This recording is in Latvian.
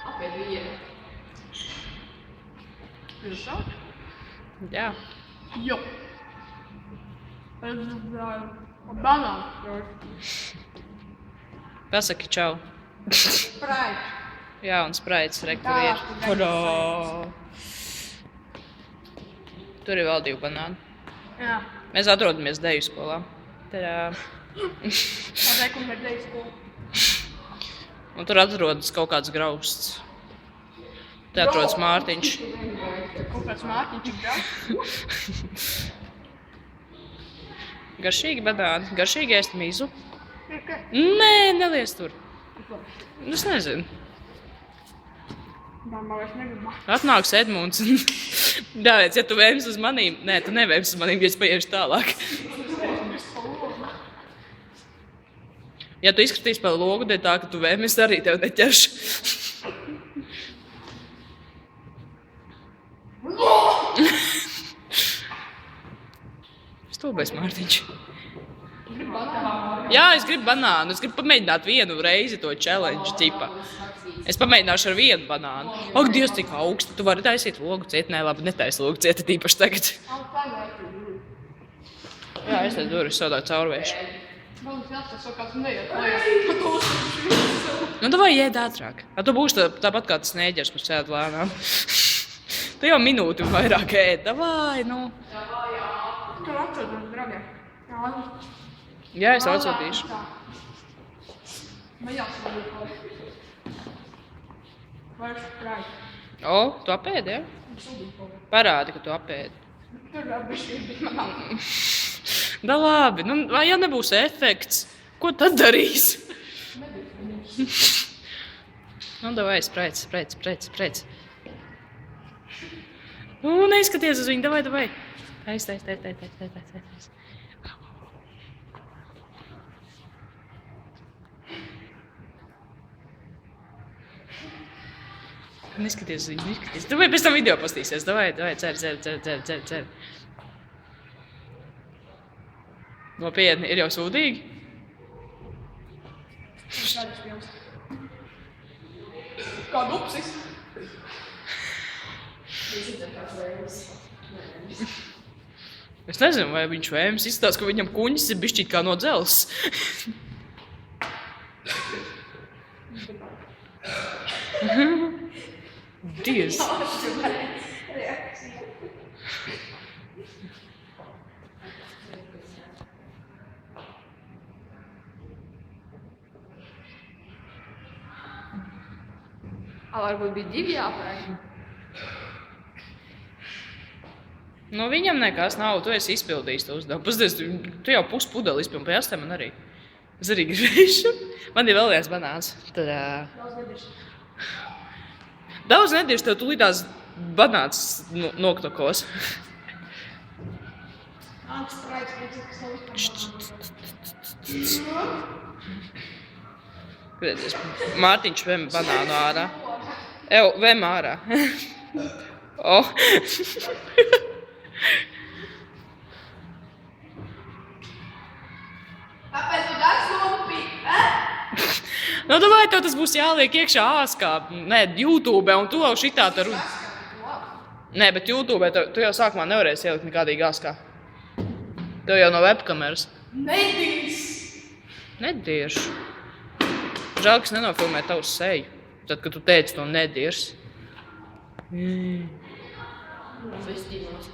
Apēd vienu. Jūs sauc? Jā. Jo. Es gribēju banānu. Pasaki čau. Sprite. Jā, un spraits Tā, rektur ir. tu Hodā! Tur ir vēl 2 banāni. Jā. Mēs atrodamies deju skolā. Tadā. Tā reikuma ir dejas skola. Un tur atrodas kaut kāds grausts. Te atrodas Mārtiņš. Kaut kāds Mārtiņš ir grauds. Garšīgi banāni. Garšīgi ēst mizu. Okay. Nē, neliec tur. Es nezinu. Mamma vairs negribā. Atnāks Edmunds. Dāviec, ja tu vēms uz manīm. Nē, tu nevēms uz manīm, ja es paiešu tālāk. Ja tu izskatīsi pa logu, tad tā, ka tu vēmi, es arī tev neķeršu. Stulbais Mārtiņš. Jā, es gribu banānu. Es gribu pamēģināt vienu reizi to challenge ķipa. Es pamēģināšu ar vienu banānu. Ak, Dievs, cik augstu. Tu vari taisīt logu ciet. Nē, labi, netaisi logu ciet, tīpaši tagad. Jā, es te durvis sodāk caurvēšu. Nu, davai ied ātrāk. Tu būsi tāpat kā tas nēģers, kas sēd lēnām. Tu jau minūti vairāk ēd. Davai, nu. Tur atsūtās, dragie. Jā, es atsūtīšu. Man jāsūtīt kaut. Vairs Sprite. O, tu apēdi, ja? Parādi, ka tu apēdi. Tur vēl bišķi bija manā. Da labi, nu, vai ja nebūs efekts, ko tad darīs? Nu, davai, Sprite. Nu, neizskaties uz viņu, davai. Tais. Neskaties uz viņu, neskaties. Tu vai pēc tam video postīsies, davai, cer. Nopietni, ir jau sūdīgi? Kā dupsis. Es nezinu, vai viņš vēms izstāsta, ka viņam kuņas ir bišķīt kā no dzels. Dievs. Varbūt bija 2 jāpērk. Nu, viņam nekas nav, tu esi izpildījis to uzdevumu. Pasties, tu jau puspudeli izpildi, pa jāstē man arī. Es arī gribēšu. Man ir vēl viens banāns. Tadā. Daudz nediešu, tev tulītās banāns noktokos. Mārtiņš vem banānu ārā. Vem ārā. O. Tāpēc tu dars lumpi, Nu, davai, tev tas būs jāliek iekšā āskā, YouTube, un tu jau šitā te runa. Nē, bet YouTube, tu jau sākumā nevarēsi ielikt nekādīgi āskā. Tev jau no webkameras. Nediešu. Žēl, ka es nenofilmē tavu seju, tad, kad tu teici to nediešu. Bez tīnos.